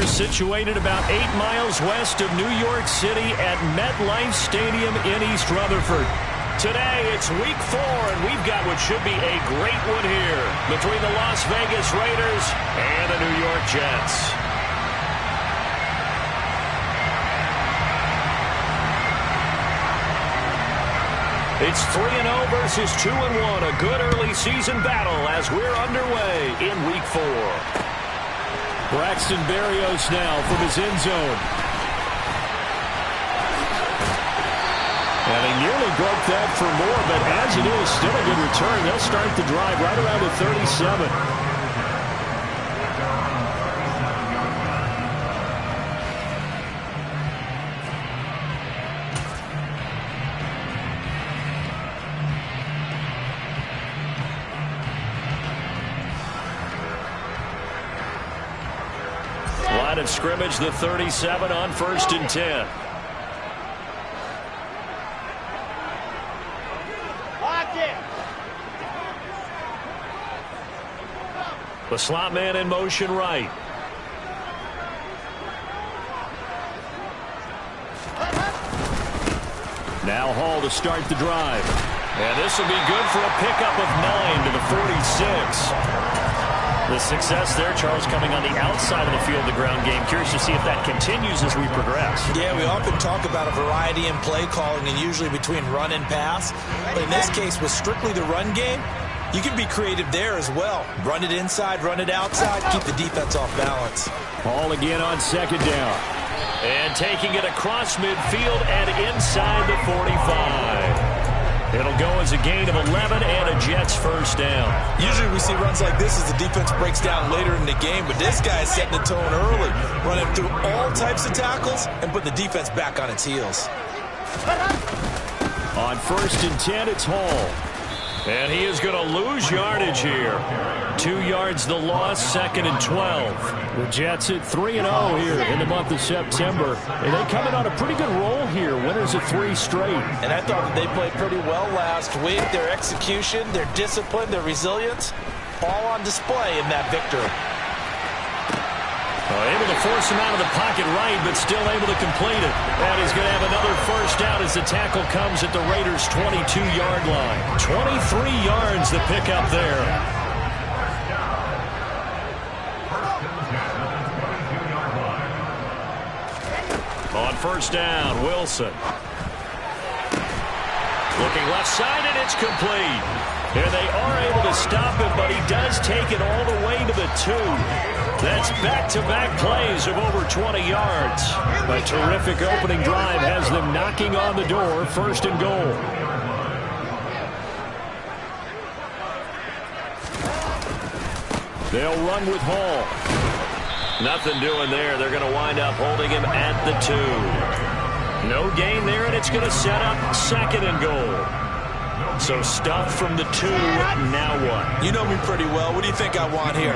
We're situated about 8 miles west of New York City at MetLife Stadium in East Rutherford. Today, it's week 4, and we've got what should be a great one here between the Las Vegas Raiders and the New York Jets. It's 3-0 versus 2-1, a good early season battle as we're underway in week 4. Braxton Berrios now from his end zone. And he nearly broke that for more, but as it is, still a good return. They'll start the drive right around the 37. Line of scrimmage, the 37 on 1st and 10. The slot man in motion right. Now Hall to start the drive. And this will be good for a pickup of 9 to the 46. The success there, Charles, coming on the outside of the field, the ground game. Curious to see if that continues as we progress. Yeah, we often talk about a variety in play calling and usually between run and pass. But in this case, with strictly the run game, you can be creative there as well. Run it inside, run it outside, keep the defense off balance. Ball again on 2nd down. And taking it across midfield and inside the 45. It'll go as a gain of 11 and a Jets first down. Usually we see runs like this as the defense breaks down later in the game, but this guy's setting the tone early, running through all types of tackles and putting the defense back on its heels. On 1st and 10, it's Hall. And he is going to lose yardage here. 2 yards the loss, 2nd and 12. The Jets at 3-0 here in the month of September. And they come in on a pretty good roll here, winners of 3 straight. And I thought that they played pretty well last week. Their execution, their discipline, their resilience, all on display in that victory. Able to force him out of the pocket right, but still able to complete it. And he's going to have another first down as the tackle comes at the Raiders' 22-yard line. 23 yards to pick up there. On 1st down, Wilson. Looking left side, and it's complete. And they are able to stop him, but he does take it all the way to the 2. That's back-to-back plays of over 20 yards. A terrific opening drive has them knocking on the door, 1st and goal. They'll run with Hall. Nothing doing there. They're going to wind up holding him at the 2. No gain there, and it's going to set up 2nd and goal. So stuff from the 2, now what? You know me pretty well. What do you think I want here?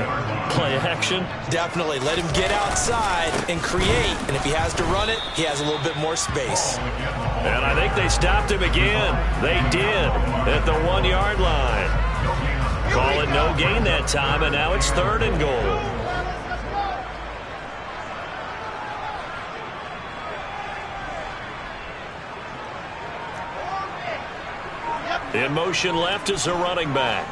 Play action? Definitely. Let him get outside and create. And if he has to run it, he has a little bit more space. And I think they stopped him again. They did at the 1-yard line. Call it no gain that time, and now it's 3rd and goal. In motion left is a running back.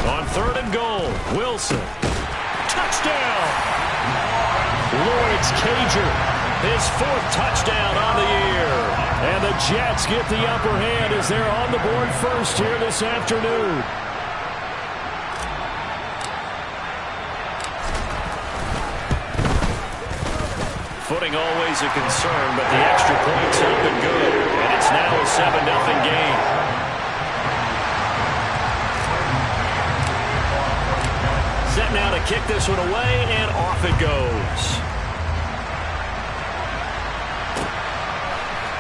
On 3rd and goal, Wilson. Touchdown! Lawrence Cager, his 4th touchdown on the year. And the Jets get the upper hand as they're on the board first here this afternoon. Footing always a concern, but the extra point's up and good. And it's now a 7-0 game. Set now to kick this one away, and off it goes.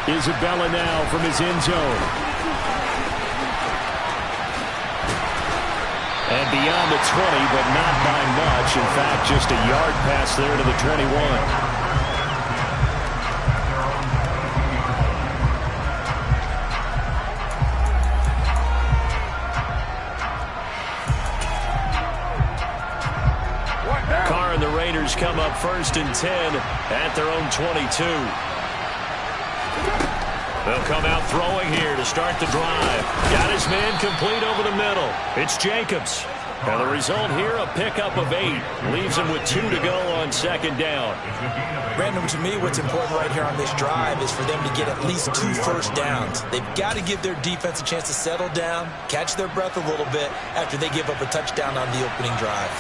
Isabella now from his end zone. And beyond the 20, but not by much. In fact, just a yard pass there to the 21. Raiders come up 1st and 10 at their own 22. They'll come out throwing here to start the drive. Got his man complete over the middle. It's Jacobs. And the result here, a pickup of 8. Leaves him with 2 to go on 2nd down. Brandon, to me, what's important right here on this drive is for them to get at least 2 first downs. They've got to give their defense a chance to settle down, catch their breath a little bit after they give up a touchdown on the opening drive.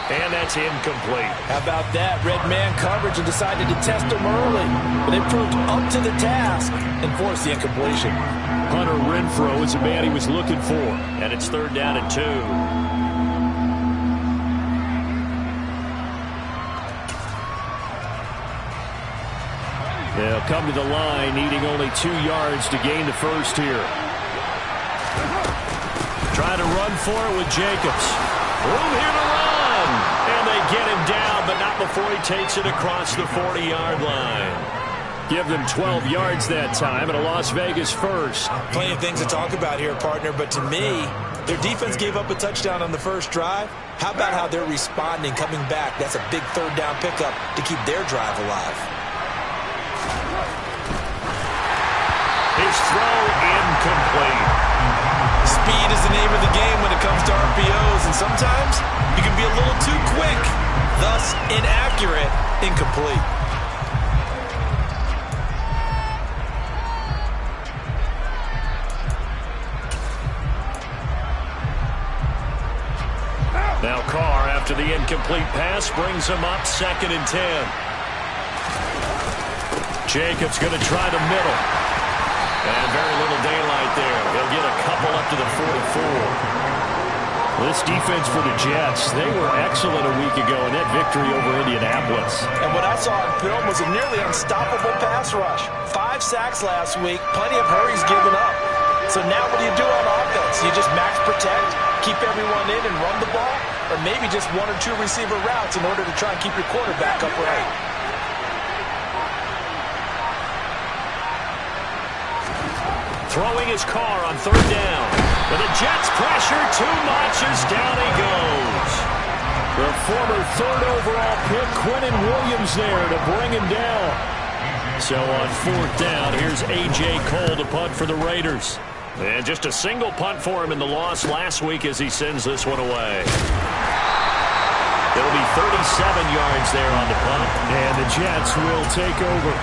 And that's incomplete. How about that? Red man coverage and decided to test him early. But they proved up to the task and forced the incompletion. Hunter Renfrow is the man he was looking for. And it's 3rd down and 2. They'll come to the line, needing only 2 yards to gain the first here. Trying to run for it with Jacobs. Room here to run. And they get him down, but not before he takes it across the 40-yard line. Give them 12 yards that time, and a Las Vegas first. Plenty of things to talk about here, partner, but to me, their defense gave up a touchdown on the first drive. How about how they're responding, coming back? That's a big 3rd down pickup to keep their drive alive. His throw incomplete. Speed is the name of the game when it comes to RPOs, and sometimes you can be a little too quick, thus inaccurate, incomplete. Now Carr, after the incomplete pass, brings him up 2nd and 10. Jacobs going to try the middle. And very little daylight there. He'll get a couple up to the 44. This defense for the Jets, they were excellent a week ago in that victory over Indianapolis. And what I saw on film was a nearly unstoppable pass rush. 5 sacks last week, plenty of hurries given up. So now what do you do on offense? You just max protect, keep everyone in and run the ball? Or maybe just 1 or 2 receiver routes in order to try and keep your quarterback upright? Throwing his Carr on 3rd down. But the Jets pressure too much as down he goes. The former 3rd overall pick, Quinnen Williams, there to bring him down. So on 4th down, here's A.J. Cole to punt for the Raiders. And just a single punt for him in the loss last week as he sends this one away. It'll be 37 yards there on the punt. And the Jets will take over.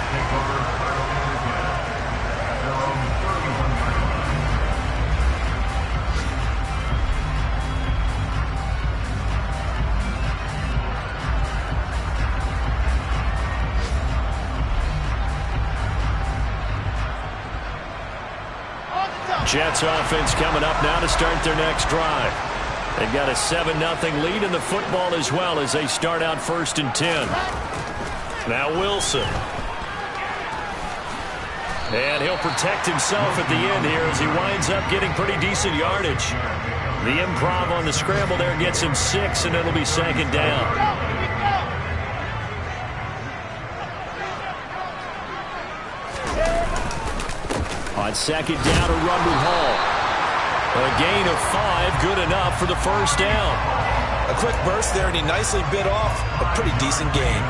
Jets offense coming up now to start their next drive. They've got a 7-0 lead in the football as well as they start out 1st and 10. Now Wilson. And he'll protect himself at the end here as he winds up getting pretty decent yardage. The improv on the scramble there gets him 6, and it'll be 2nd down. On 2nd down, a run with Hall. A gain of 5, good enough for the 1st down. A quick burst there, and he nicely bit off a pretty decent gain.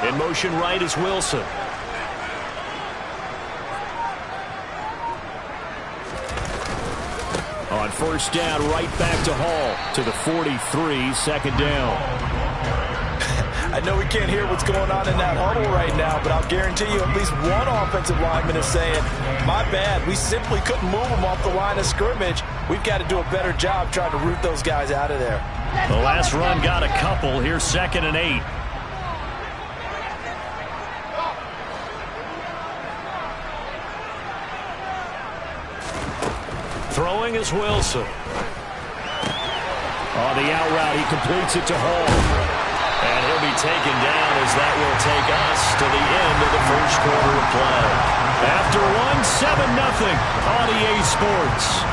In motion right is Wilson. On 1st down, right back to Hall to the 43, 2nd down. I know we can't hear what's going on in that huddle right now, but I'll guarantee you at least one offensive lineman is saying, my bad, we simply couldn't move them off the line of scrimmage. We've got to do a better job trying to root those guys out of there. The last run got a couple. Here's 2nd and 8. Throwing is Wilson. On the out route, he completes it to Hall. And he'll be taken down as that will take us to the end of the 1st quarter of play. After one, 7-0 on EA Sports.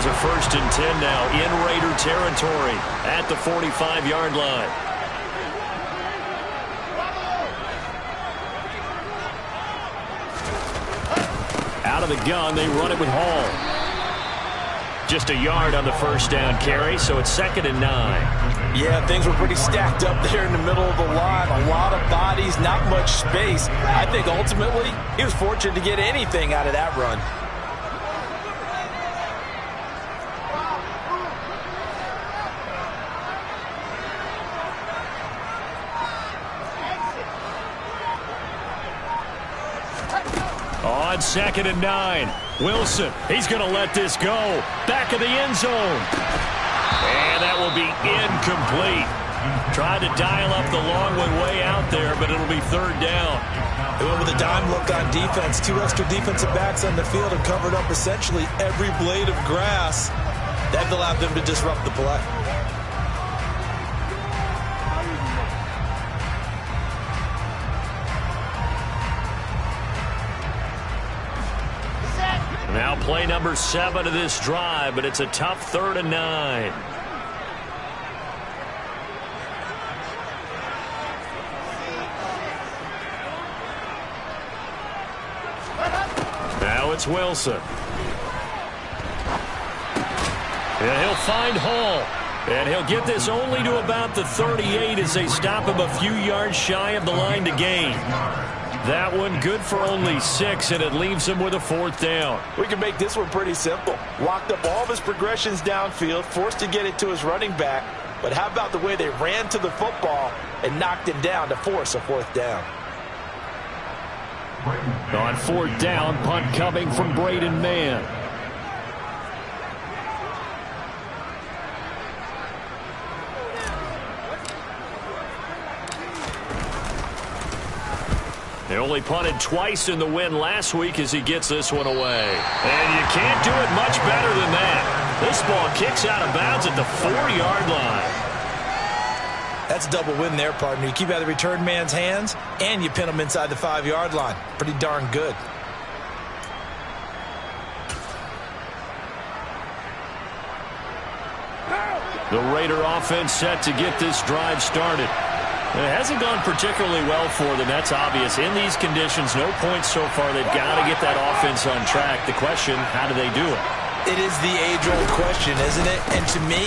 There's a 1st and 10 now in Raider territory at the 45-yard line. Out of the gun, they run it with Hall. Just a yard on the 1st down carry, so it's 2nd and 9. Yeah, things were pretty stacked up there in the middle of the line. A lot of bodies, not much space. I think ultimately he was fortunate to get anything out of that run. On 2nd and 9, Wilson, he's going to let this go. Back of the end zone. And that will be incomplete. Tried to dial up the long one way out there, but it'll be 3rd down. They went with a dime look on defense. 2 extra defensive backs on the field and covered up essentially every blade of grass. That allowed them to disrupt the play. Now play number 7 of this drive, but it's a tough 3rd and 9. Now it's Wilson. And he'll find Hall. And he'll get this only to about the 38 as they stop him a few yards shy of the line to gain. That one good for only 6, and it leaves him with a 4th down. We can make this one pretty simple. Locked up all of his progressions downfield, forced to get it to his running back. But how about the way they ran to the football and knocked him down to force a 4th down? On 4th down, punt coming from Braden Mann. They only punted twice in the win last week as he gets this one away. And you can't do it much better than that. This ball kicks out of bounds at the 4-yard line. That's a double win there, partner. You keep out of the return man's hands, and you pin him inside the 5-yard line. Pretty darn good. The Raider offense set to get this drive started. It hasn't gone particularly well for them, that's obvious. In these conditions, no points so far. They've got to get that offense on track. The question, how do they do it? It is the age-old question, isn't it? And to me,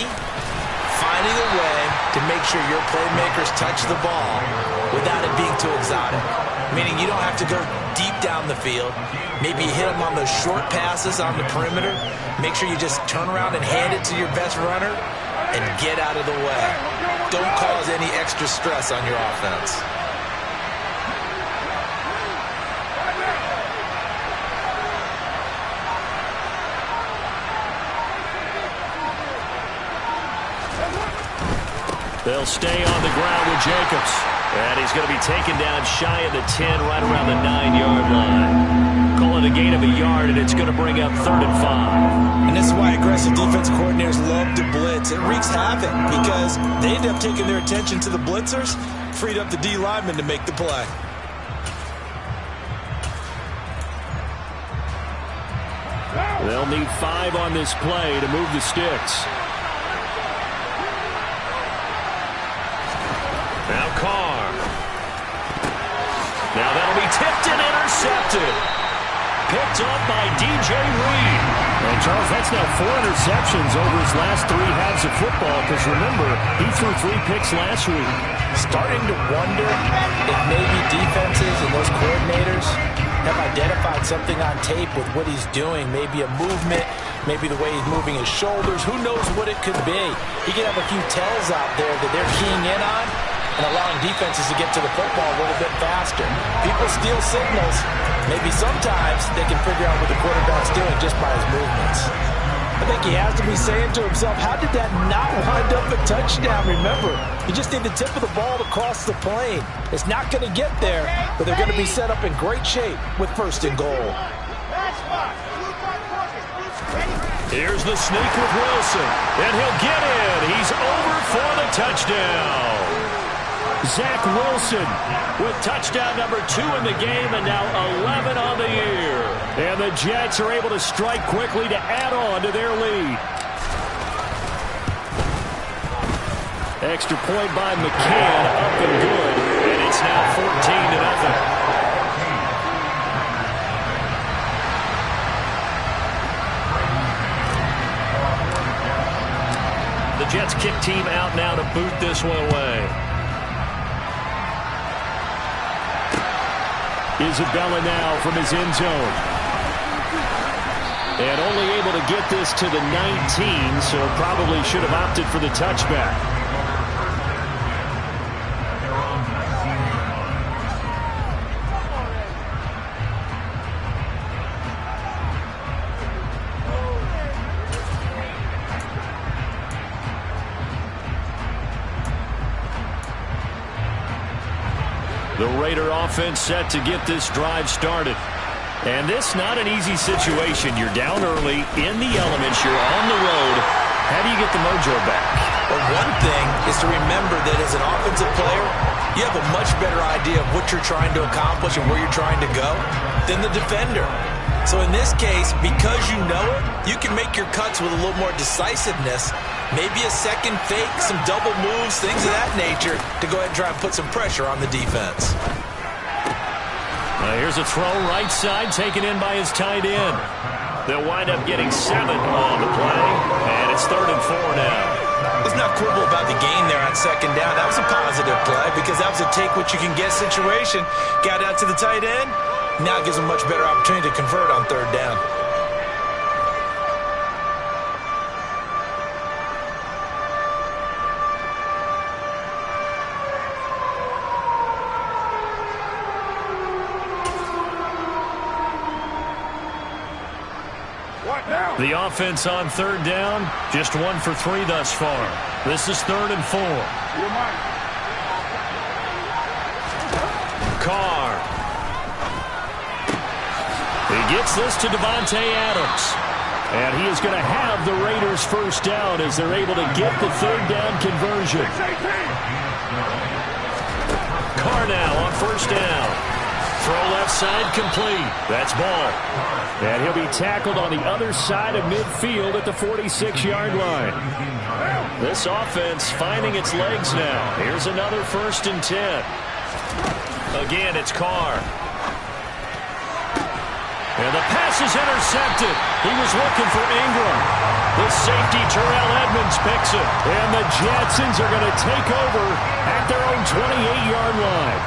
finding a way to make sure your playmakers touch the ball without it being too exotic. Meaning you don't have to go deep down the field. Maybe hit them on those short passes on the perimeter. Make sure you just turn around and hand it to your best runner and get out of the way. Don't cause any extra stress on your offense. They'll stay on the ground with Jacobs. And he's going to be taken down shy of the 10, right around the 9-yard line. Call it a gain of a yard, and it's going to bring up 3rd and 5. And this is why aggressive defense coordinators love to blitz. It wreaks havoc because they end up taking their attention to the blitzers, freed up the D lineman to make the play. They'll need 5 on this play to move the sticks. Now Carr. Now that'll be tipped and intercepted. Picked up by DJ Reed. And Charles, that's now 4 interceptions over his last 3 halves of football, because remember, he threw 3 picks last week. Starting to wonder if maybe defenses and those coordinators have identified something on tape with what he's doing. Maybe a movement, maybe the way he's moving his shoulders. Who knows what it could be? He could have a few tells out there that they're keying in on and allowing defenses to get to the football a little bit faster. People steal signals. Maybe sometimes they can figure out what the quarterback's doing just by his movements. I think he has to be saying to himself, how did that not wind up a touchdown? Remember, you just need the tip of the ball to cross the plane. It's not going to get there, but they're going to be set up in great shape with 1st and goal. Here's the sneak with Wilson, and he'll get in. He's over for the touchdown. Zach Wilson with touchdown number 2 in the game and now 11 on the year. And the Jets are able to strike quickly to add on to their lead. Extra point by McCann, up and good. And it's now 14-0. The Jets kick team out now to boot this one away. Isabella now from his end zone. And only able to get this to the 19, so probably should have opted for the touchback. The Raider offense set to get this drive started. And this not an easy situation. You're down early, in the elements, you're on the road. How do you get the mojo back? Well, one thing is to remember that as an offensive player, you have a much better idea of what you're trying to accomplish and where you're trying to go than the defender. So in this case, because you know it, you can make your cuts with a little more decisiveness. Maybe a second fake, some double moves, things of that nature to go ahead and try and put some pressure on the defense. Here's a throw right side taken in by his tight end. They'll wind up getting 7 on the play, and it's 3rd and 4 now. Let's not quibble about the gain there on second down. That was a positive play because that was a take-what-you-can-get situation. Got out to the tight end. Now it gives them a much better opportunity to convert on 3rd down. The offense on 3rd down, just 1 for 3 thus far. This is 3rd and 4. Carr. He gets this to Davante Adams. And he is going to have the Raiders first down as they're able to get the 3rd down conversion. Carr now on 1st down. Throw left side complete. That's ball. And he'll be tackled on the other side of midfield at the 46-yard line. This offense finding its legs now. Here's another 1st and 10. Again, it's Carr. And the pass is intercepted. He was looking for Ingram. The safety, Terrell Edmonds, picks it. And the Jetsons are going to take over at their own 28-yard line.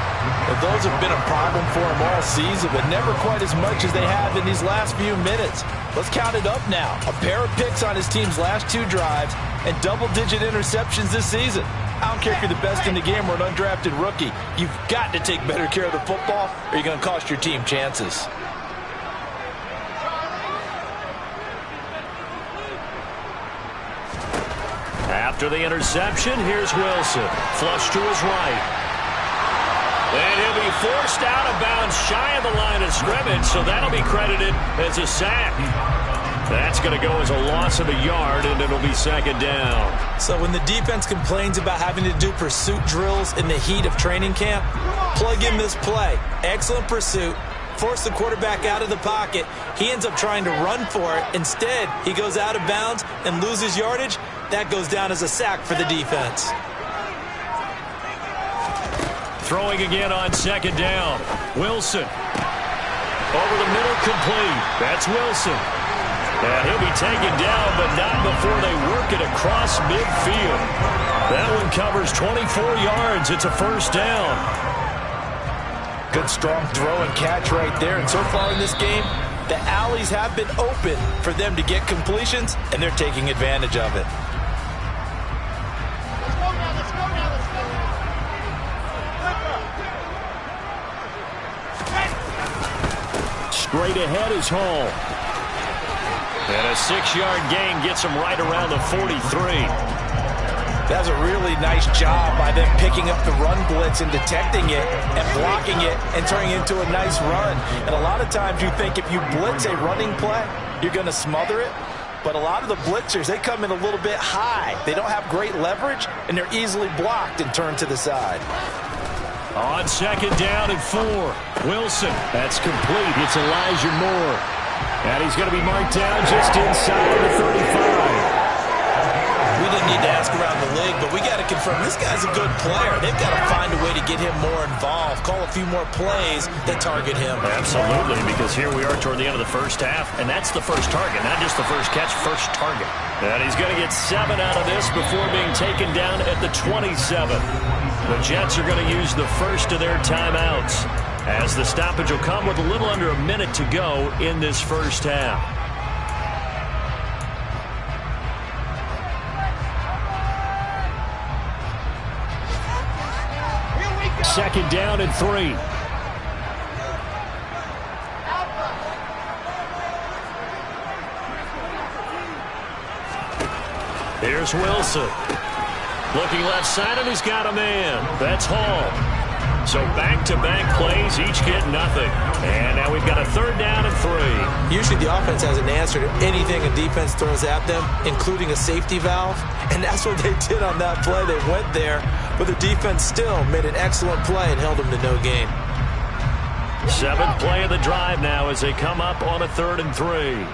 Well, those have been a problem for them all season, but never quite as much as they have in these last few minutes. Let's count it up now. A pair of picks on his team's last 2 drives and double-digit interceptions this season. I don't care if you're the best in the game or an undrafted rookie. You've got to take better care of the football or you're going to cost your team chances. After the interception, here's Wilson. Flush to his right. And he'll be forced out of bounds shy of the line of scrimmage, so that'll be credited as a sack. That's going to go as a loss of a yard, and it'll be 2nd down. So when the defense complains about having to do pursuit drills in the heat of training camp, plug in this play. Excellent pursuit. Force the quarterback out of the pocket. He ends up trying to run for it. Instead, he goes out of bounds and loses yardage. That goes down as a sack for the defense. Throwing again on 2nd down. Wilson. Over the middle, complete. That's Wilson. And he'll be taken down, but not before they work it across midfield. That one covers 24 yards. It's a 1st down. Good strong throw and catch right there. And so far in this game, the alleys have been open for them to get completions, and they're taking advantage of it. Straight ahead is Hall. And a 6-yard gain gets him right around the 43. That's a really nice job by them picking up the run blitz and detecting it and blocking it and turning it into a nice run. And a lot of times you think if you blitz a running play, you're going to smother it. But a lot of the blitzers, they come in a little bit high. They don't have great leverage, and they're easily blocked and turned to the side. On second down and 4. Wilson. That's complete. It's Elijah Moore. And he's going to be marked down just inside the 35. We didn't need to ask around the league, but we got to confirm this guy's a good player. They've got to find a way to get him more involved, call a few more plays that target him. Absolutely, because here we are toward the end of the first half, and that's the first target, not just the first catch, first target. And he's going to get 7 out of this before being taken down at the 27. The Jets are going to use the first of their timeouts, as the stoppage will come with a little under a minute to go in this first half. Second down and 3. Here's Wilson. Looking left side, and he's got a man. That's Hall. So back-to-back plays, each get nothing. And now we've got a third down and 3. Usually the offense has an answer to anything a defense throws at them, including a safety valve. And that's what they did on that play. They went there, but the defense still made an excellent play and held them to no gain. 7th play of the drive now as they come up on a 3rd and 3.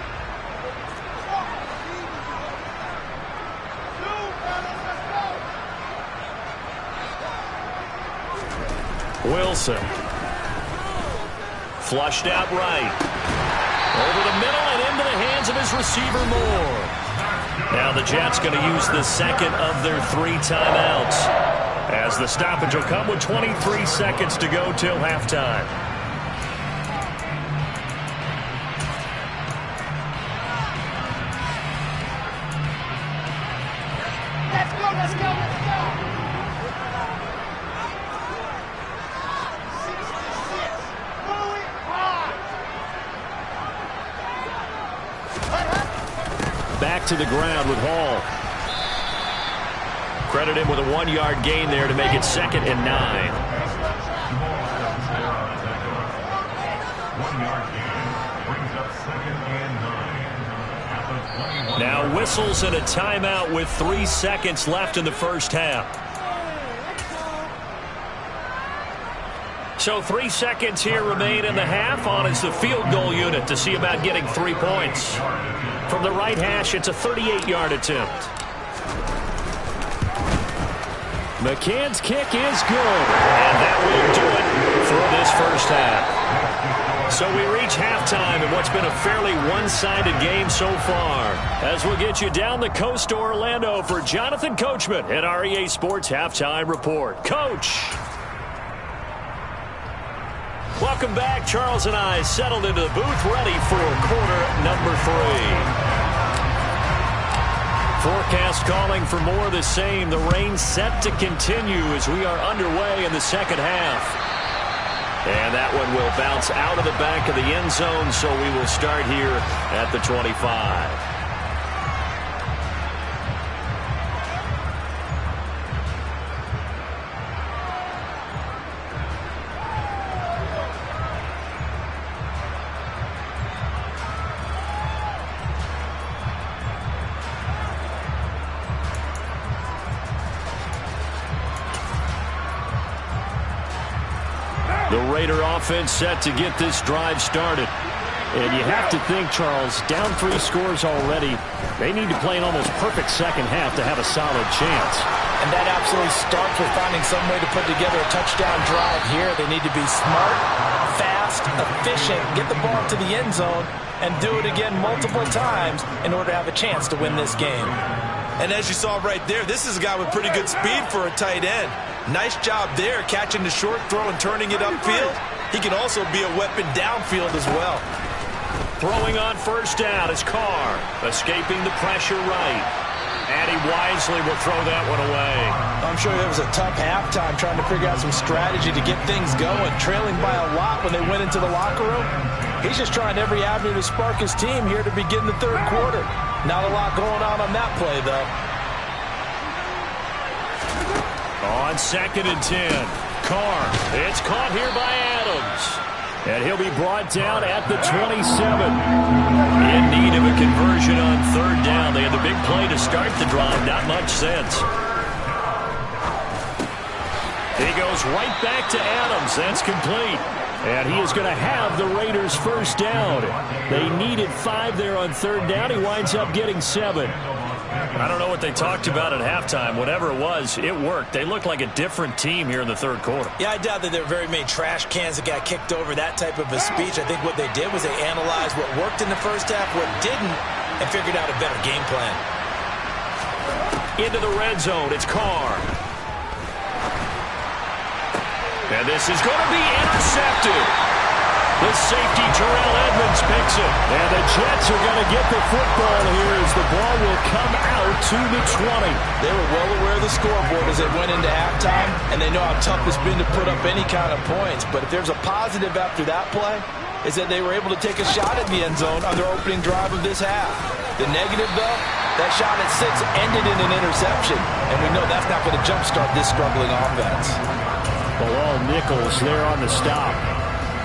Wilson. Flushed out right. Over the middle and into the hands of his receiver Moore. Now the Jets going to use the second of their 3 timeouts, as the stoppage will come with 23 seconds to go till halftime. Let's go. Back to the ground with Hall. Credit him with a 1-yard gain there to make it 2nd and 9. Now whistles and a timeout with 3 seconds left in the first half. So 3 seconds here remain in the half. On is the field goal unit to see about getting 3 points. From the right hash, it's a 38-yard attempt. McCann's kick is good. And that will do it for this first half. So we reach halftime in what's been a fairly one-sided game so far, as we'll get you down the coast to Orlando for Jonathan Coachman at our EA Sports Halftime Report. Coach! Welcome back. Charles and I settled into the booth, ready for quarter number 3. Forecast calling for more of the same. The rain set to continue as we are underway in the second half. And that one will bounce out of the back of the end zone, so we will start here at the 25. The Raider offense set to get this drive started. And you have to think, Charles, down 3 scores already. They need to play an almost perfect second half to have a solid chance. And that absolutely starts with finding some way to put together a touchdown drive here. They need to be smart, fast, efficient, get the ball to the end zone, and do it again multiple times in order to have a chance to win this game. And as you saw right there, this is a guy with pretty good speed for a tight end. Nice job there, catching the short throw and turning it upfield. He can also be a weapon downfield as well. Throwing on first down is Carr, escaping the pressure right. And he wisely will throw that one away. I'm sure there was a tough halftime trying to figure out some strategy to get things going, trailing by a lot when they went into the locker room. He's just trying every avenue to spark his team here to begin the third quarter. Not a lot going on that play, though. On 2nd and 10, Carr. It's caught here by Adams. And he'll be brought down at the 27. In need of a conversion on 3rd down. They had the big play to start the drive. Not much sense. He goes goes right back to Adams. That's complete. And he is going to have the Raiders first down. They needed 5 there on third down. He winds up getting 7. I don't know what they talked about at halftime. Whatever it was, it worked. They looked like a different team here in the third quarter. Yeah, I doubt that there were very many trash cans that got kicked over, that type of a speech. I think what they did was they analyzed what worked in the first half, what didn't, and figured out a better game plan. Into the red zone, it's Carr. And this is going to be intercepted. The safety, Terrell Edmonds, picks it. And the Jets are going to get the football here as the ball will come out to the 20. They were well aware of the scoreboard as they went into halftime, and they know how tough it's been to put up any kind of points. But if there's a positive after that play, is that they were able to take a shot at the end zone on their opening drive of this half. The negative, though, that shot at 6 ended in an interception, and we know that's not going to jumpstart this struggling offense. Bilal Nichols there on the stop.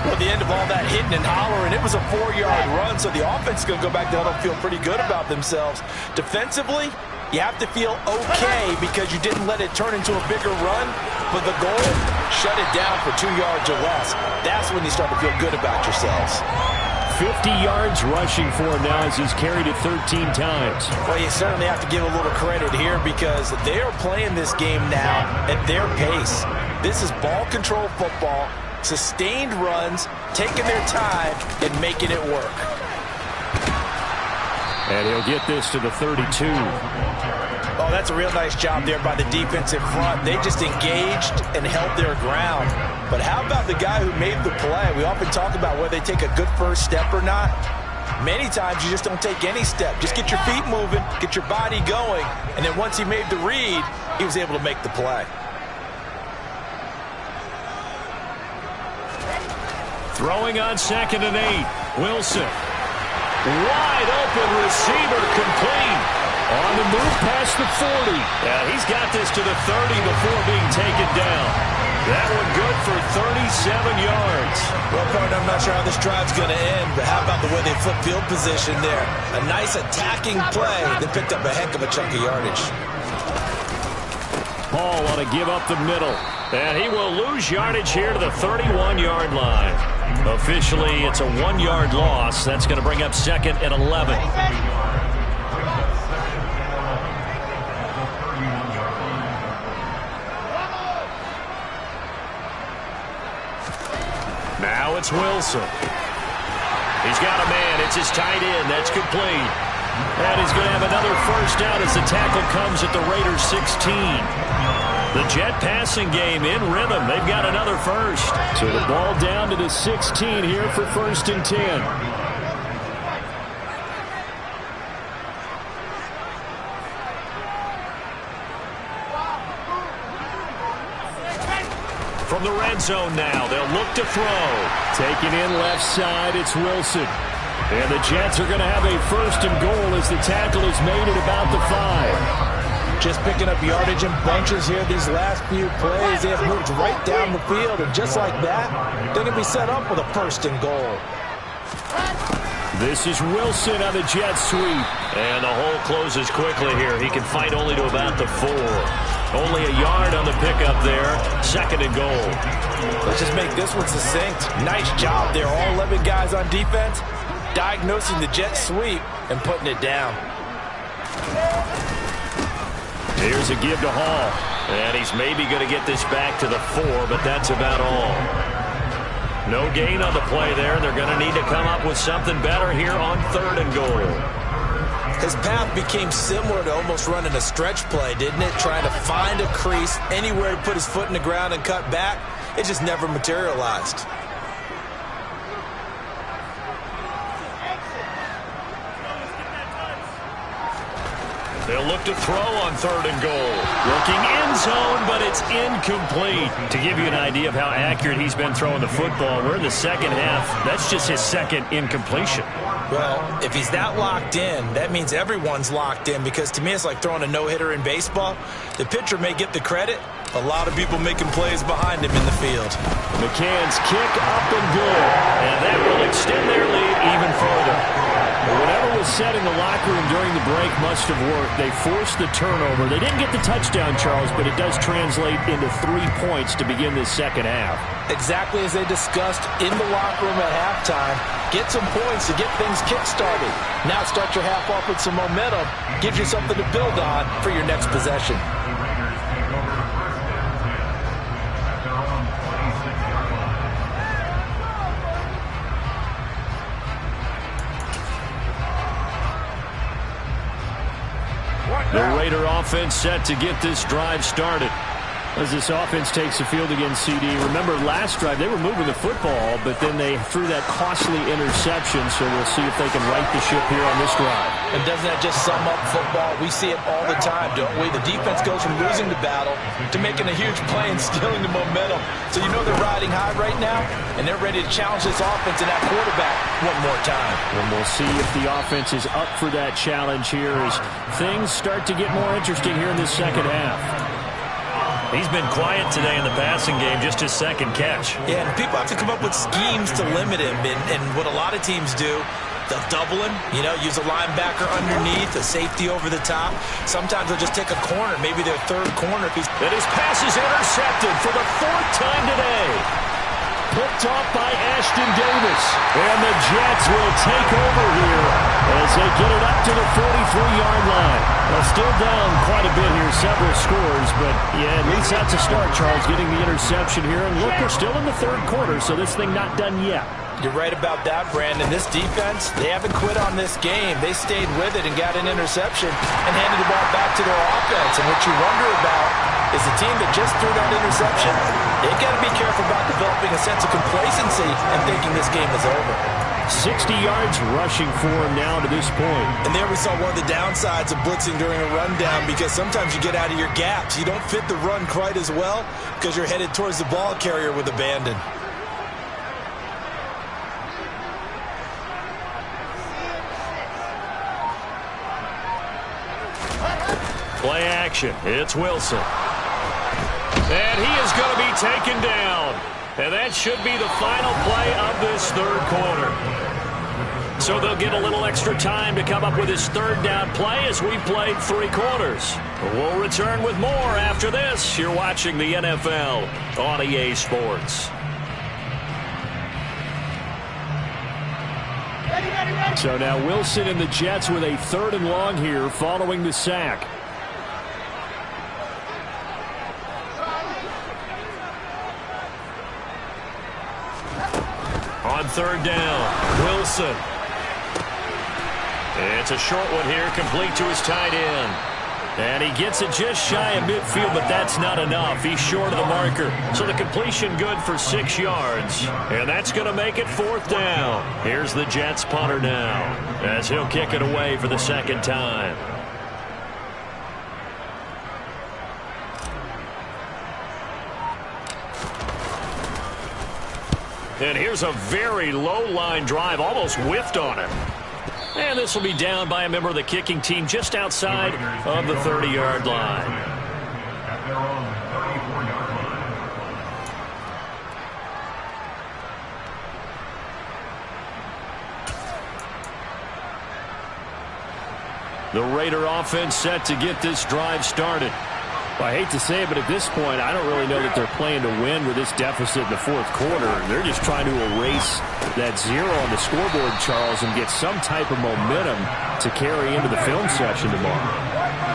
Well, the end of all that hitting and hollering, it was a 4-yard run, so the offense is going to go back to huddle, feel pretty good about themselves. Defensively, you have to feel okay because you didn't let it turn into a bigger run, but the goal, shut it down for 2 yards or less. That's when you start to feel good about yourselves. 50 yards rushing for him now as he's carried it 13 times. Well, you certainly have to give a little credit here because they are playing this game now at their pace. This is ball control football, sustained runs, taking their time, and making it work. And he'll get this to the 32. Oh, that's a real nice job there by the defensive front. They just engaged and held their ground. But how about the guy who made the play? We often talk about whether they take a good first step or not. Many times you just don't take any step. Just get your feet moving, get your body going, and then once he made the read, he was able to make the play. Throwing on 2nd and 8. Wilson. Wide open receiver, complete. On the move past the 40. Yeah, he's got this to the 30 before being taken down. That one good for 37 yards. Well, partner, I'm not sure how this drive's going to end, but how about the way they flip field position there? A nice attacking play that picked up a heck of a chunk of yardage. Paul on a give up the middle. And he will lose yardage here to the 31-yard line. Officially, it's a 1-yard loss. That's going to bring up 2nd and 11. Now it's Wilson. He's got a man. It's his tight end. That's complete. And he's going to have another first down as the tackle comes at the Raiders' 16. The Jet passing game in rhythm. They've got another first. So the ball down to the 16 here for 1st and 10. From the red zone now, they'll look to throw. Taking in left side, it's Wilson. And the Jets are going to have a 1st and goal as the tackle is made at about the 5. Just picking up yardage in bunches here these last few plays. They have moved right down the field, and just like that, they're going to be set up with a 1st and goal. This is Wilson on the jet sweep. And the hole closes quickly here. He can fight only to about the 4. Only a yard on the pickup there. 2nd and goal. Let's just make this one succinct. Nice job there. All 11 guys on defense diagnosing the jet sweep and putting it down. Here's a give to Hall. And he's maybe going to get this back to the 4, but that's about all. No gain on the play there. They're going to need to come up with something better here on 3rd and goal. His path became similar to almost running a stretch play, didn't it? Trying to find a crease, anywhere to put his foot in the ground and cut back. It just never materialized. They'll look to throw on 3rd and goal. Looking end zone, but it's incomplete. To give you an idea of how accurate he's been throwing the football, we're in the second half. That's just his 2nd incompletion. Well, if he's that locked in, that means everyone's locked in, because to me it's like throwing a no-hitter in baseball. The pitcher may get the credit. A lot of people making plays behind him in the field. McCann's kick up and good. And that will extend their lead even further. Whatever was said in the locker room during the break must have worked. They forced the turnover. They didn't get the touchdown, Charles, but it does translate into 3 points to begin this second half. Exactly as they discussed in the locker room at halftime. Get some points to get things kick-started. Now start your half off with some momentum. Gives you something to build on for your next possession. The Raider offense set to get this drive started. As this offense takes the field against CD. Remember, last drive, they were moving the football, but then they threw that costly interception, so we'll see if they can right the ship here on this drive. And doesn't that just sum up football? We see it all the time, don't we? The defense goes from losing the battle to making a huge play and stealing the momentum. So you know they're riding high right now, and they're ready to challenge this offense and that quarterback one more time. And we'll see if the offense is up for that challenge here as things start to get more interesting here in this second half. He's been quiet today in the passing game, just his second catch. Yeah, and people have to come up with schemes to limit him. And what a lot of teams do, they'll double him, use a linebacker underneath, a safety over the top. Sometimes they'll just take a corner, maybe their third corner. And his pass is intercepted for the 4th time today. Picked off by Ashton Davis. And the Jets will take over here as they get it up to the 43-yard line. Well, still down quite a bit here, several scores, but yeah, at least that's a start, Charles, getting the interception here. And look, we're still in the third quarter, so this thing not done yet. You're right about that, Brandon. This defense, they haven't quit on this game. They stayed with it and got an interception and handed the ball back to their offense. And what you wonder about is the team that just threw that interception, they've got to be careful about developing a sense of complacency and thinking this game is over. 60 yards rushing for him now to this point. And there we saw one of the downsides of blitzing during a rundown, because sometimes you get out of your gaps. You don't fit the run quite as well because you're headed towards the ball carrier with abandon. Play action. It's Wilson. And he is going to be taken down. And that should be the final play of this third quarter. So they'll get a little extra time to come up with his third down play as we played 3 quarters. We'll return with more after this. You're watching the NFL on EA Sports. So now Wilson and the Jets with a 3rd and long here following the sack. On 3rd down, Wilson. It's a short one here, complete to his tight end. And he gets it just shy of midfield, but that's not enough. He's short of the marker. So the completion good for 6 yards. And that's going to make it 4th down. Here's the Jets punter now as he'll kick it away for the 2nd time. And here's a very low line drive, almost whiffed on him. And this will be down by a member of the kicking team just outside of the 30-yard line. The Raider offense set to get this drive started. Well, I hate to say it, but at this point, I don't really know that they're playing to win with this deficit in the 4th quarter. They're just trying to erase that 0 on the scoreboard, Charles, and get some type of momentum to carry into the film session tomorrow.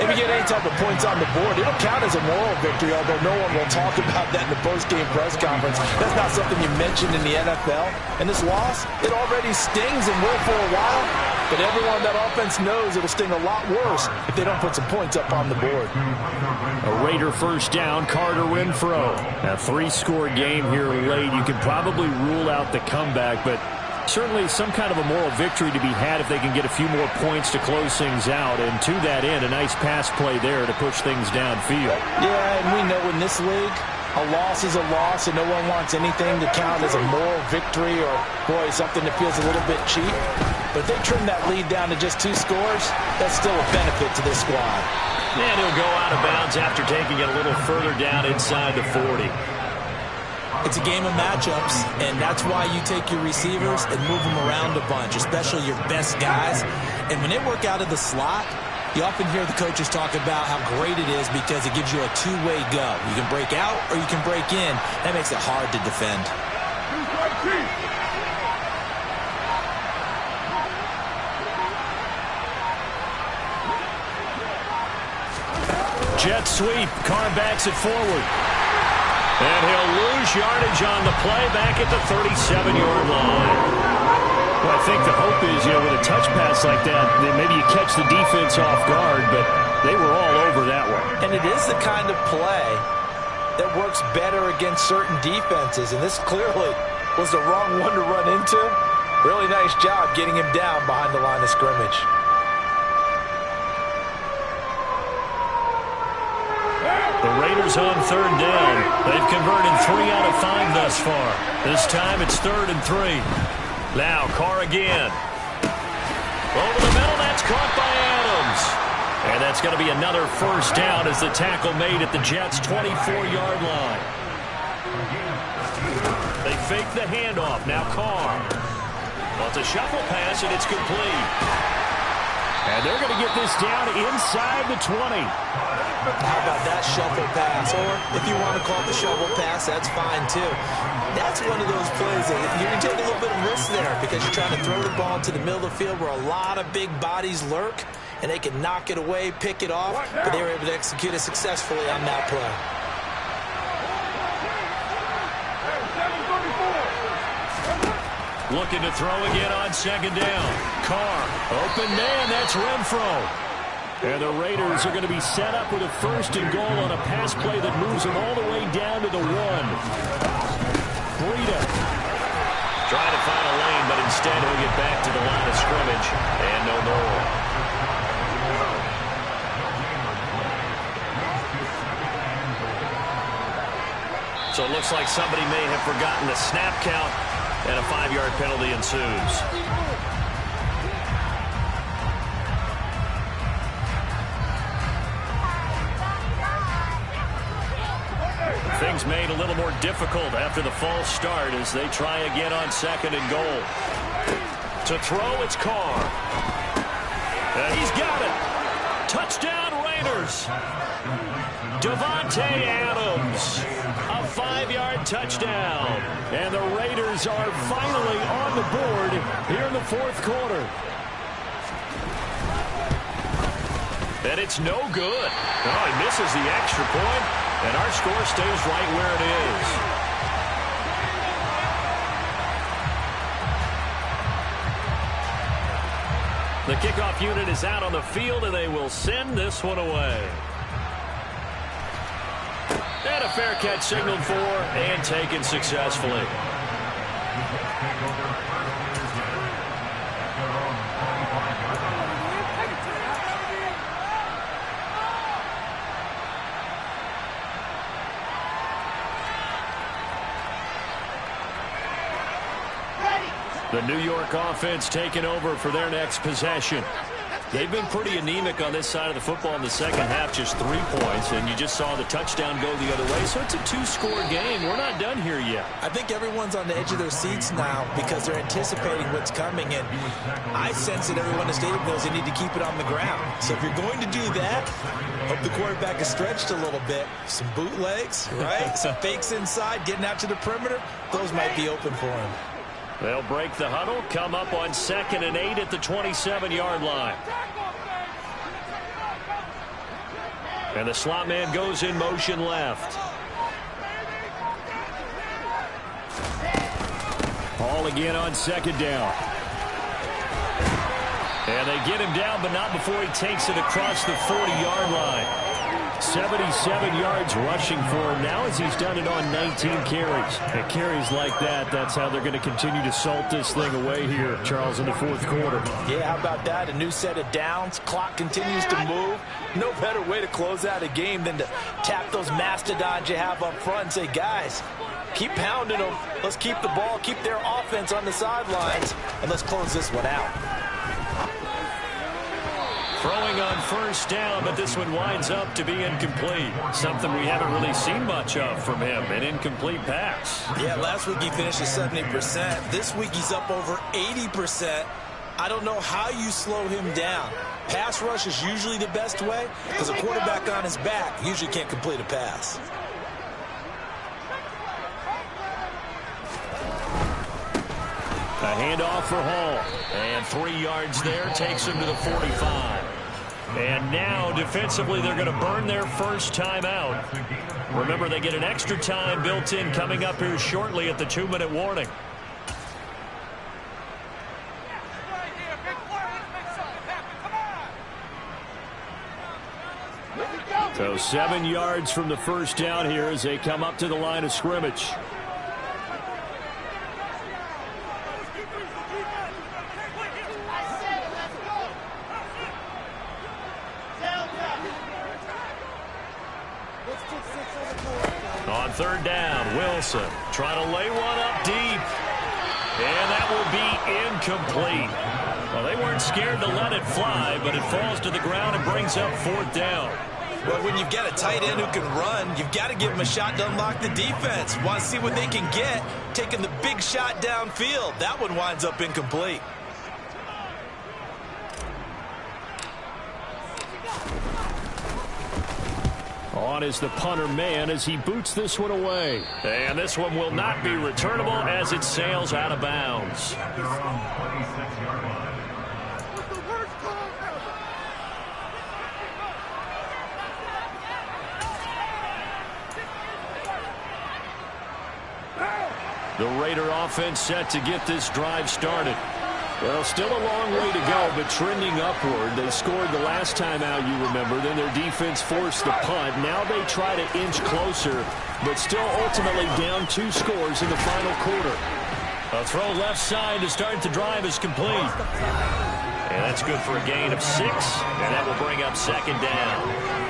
If you get any type of points on the board, it'll count as a moral victory, although no one will talk about that in the post-game press conference. That's not something you mentioned in the NFL. And this loss, it already stings and will for a while. But everyone on that offense knows it'll sting a lot worse if they don't put some points up on the board. A Raider 1st down, Carter Renfro. A 3-score game here late. You can probably rule out the comeback, but certainly some kind of a moral victory to be had if they can get a few more points to close things out. And to that end, a nice pass play there to push things downfield. Yeah, and we know in this league, a loss is a loss, and no one wants anything to count as a moral victory or, boy, something that feels a little bit cheap. But if they trim that lead down to just 2 scores, that's still a benefit to this squad. And he'll go out of bounds after taking it a little further down inside the 40. It's a game of matchups, and that's why you take your receivers and move them around a bunch, especially your best guys. And when they work out of the slot, you often hear the coaches talk about how great it is because it gives you a two-way go. You can break out or you can break in. That makes it hard to defend. Jet sweep. Carr backs it forward. And he'll lose yardage on the play back at the 37-yard line. Well, I think the hope is, with a touch pass like that, maybe you catch the defense off guard, but they were all over that one. And it is the kind of play that works better against certain defenses, and this clearly was the wrong one to run into. Really nice job getting him down behind the line of scrimmage. The Raiders on third down. They've converted 3 out of 5 thus far. This time it's 3rd and 3. Now Carr again. Over the middle, that's caught by Adams. And that's going to be another first down as the tackle made at the Jets' 24-yard line. They fake the handoff. Now Carr. Wants a shuffle pass, and it's complete. And they're going to get this down inside the 20. How about that shuffle pass? Or if you want to call it the shovel pass, that's fine too. That's one of those plays that you can take a little bit of risk there because you're trying to throw the ball to the middle of the field where a lot of big bodies lurk, and they can knock it away, pick it off, but they were able to execute it successfully on that play. Looking to throw again on second down. Carr, open man, that's Renfro. And the Raiders are going to be set up with a 1st and goal on a pass play that moves them all the way down to the 1. Breida trying to find a lane, but instead he'll get back to the line of scrimmage and no more. So it looks like somebody may have forgotten the snap count, and a 5-yard penalty ensues. Things made a little more difficult after the false start as they try again on 2nd and goal. To throw, it's Carr. And he's got it. Touchdown, Raiders. Davante Adams. A 5-yard touchdown. And the Raiders are finally on the board here in the 4th quarter. And it's no good. Oh, he misses the extra point. And our score stays right where it is. The kickoff unit is out on the field, and they will send this one away. And a fair catch signaled for and taken successfully. The New York offense taking over for their next possession. They've been pretty anemic on this side of the football in the second half, just 3 points, and you just saw the touchdown go the other way. So it's a 2-score game. We're not done here yet. I think everyone's on the edge of their seats now because they're anticipating what's coming, and I sense that everyone in the stadium knows they need to keep it on the ground. So if you're going to do that, hope the quarterback is stretched a little bit. Some bootlegs, right? Some fakes inside, getting out to the perimeter. Those might be open for him. They'll break the huddle, come up on 2nd and 8 at the 27-yard line. And the slot man goes in motion left. Hall again on 2nd down. And they get him down, but not before he takes it across the 40-yard line. 77 yards rushing for him now as he's done it on 19 carries. And carries like that, that's how they're going to continue to salt this thing away here, Charles, in the 4th quarter. Yeah, how about that? A new set of downs. Clock continues to move. No better way to close out a game than to tap those mastodons you have up front and say, guys, keep pounding them. Let's keep the ball, keep their offense on the sidelines, and let's close this one out. Throwing on first down, but this one winds up to be incomplete. Something we haven't really seen much of from him, an incomplete pass. Yeah, last week he finished at 70%. This week he's up over 80%. I don't know how you slow him down. Pass rush is usually the best way because a quarterback on his back usually can't complete a pass. A handoff for Hall. And 3 yards there takes him to the 45. And now, defensively, they're going to burn their first time out. Remember, they get an extra time built in coming up here shortly at the 2-minute warning. So 7 yards from the first down here as they come up to the line of scrimmage. On third down, Wilson trying to lay one up deep. And that will be incomplete. Well, they weren't scared to let it fly, but it falls to the ground and brings up 4th down. Well, when you've got a tight end who can run, you've got to give him a shot to unlock the defense. Want to see what they can get, taking the big shot downfield. That one winds up incomplete. On is the punter man as he boots this one away. And this one will not be returnable as it sails out of bounds. The Raider offense set to get this drive started. Well, still a long way to go, but trending upward. They scored the last time out, you remember. Then their defense forced the punt. Now they try to inch closer, but still ultimately down 2 scores in the final quarter. A throw left side to start the drive is complete. And that's good for a gain of 6, and that will bring up 2nd down.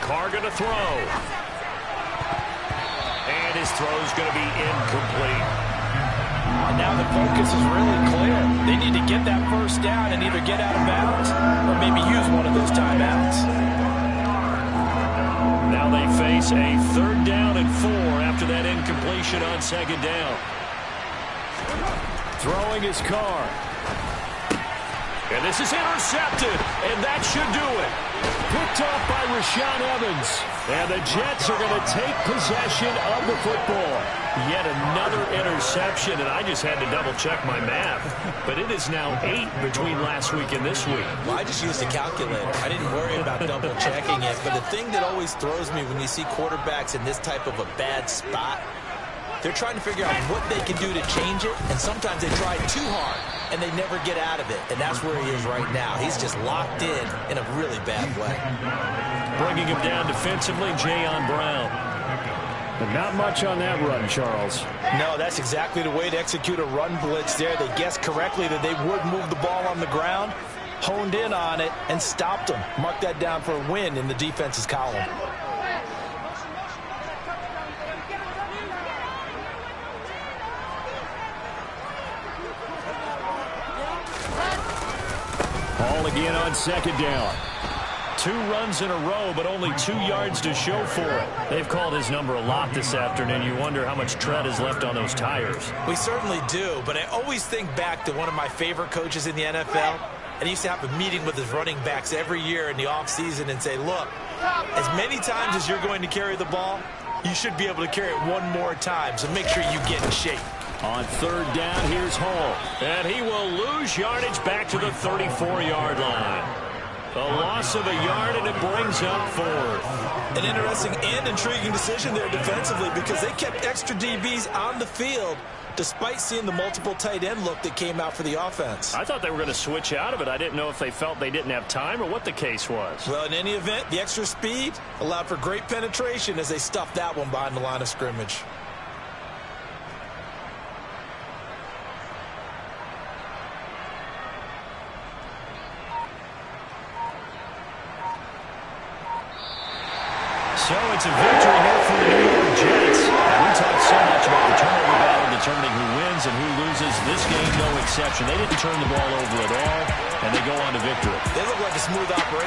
Carr going to throw. And his throw is going to be incomplete. And now the focus is really clear. They need to get that first down and either get out of bounds or maybe use one of those timeouts. Now they face a 3rd down and 4 after that incompletion on 2nd down. Throwing his Carr. And this is intercepted, and that should do it. Picked off by Rashaan Evans. And the Jets are going to take possession of the football. Yet another interception, and I just had to double-check my math. But it is now 8 between last week and this week. Well, I just used a calculator. I didn't worry about double-checking it. But the thing that always throws me when you see quarterbacks in this type of a bad spot, they're trying to figure out what they can do to change it, and sometimes they try too hard, and they never get out of it, and that's where he is right now. He's just locked in a really bad way. Bringing him down defensively, Jayon Brown. But not much on that run, Charles. No, that's exactly the way to execute a run blitz there. They guessed correctly that they would move the ball on the ground, honed in on it, and stopped them. Mark that down for a win in the defense's column. Ball again on 2nd down. 2 runs in a row, but only 2 yards to show for it. They've called his number a lot this afternoon. You wonder how much tread is left on those tires. We certainly do, but I always think back to one of my favorite coaches in the NFL. And he used to have a meeting with his running backs every year in the offseason and say, look, as many times as you're going to carry the ball, you should be able to carry it one more time, so make sure you get in shape. On 3rd down, here's Hall. And he will lose yardage back to the 34-yard line. A loss of a yard, and it brings up 4th. An interesting and intriguing decision there defensively because they kept extra DBs on the field despite seeing the multiple tight end look that came out for the offense. I thought they were going to switch out of it. I didn't know if they felt they didn't have time or what the case was. Well, in any event, the extra speed allowed for great penetration as they stuffed that one behind the line of scrimmage. So it's a victory here for the New York Jets. And we talked so much about the turnover battle determining who wins and who loses. This game, no exception. They didn't turn the ball over at all, and they go on to victory. They look like a smooth operation.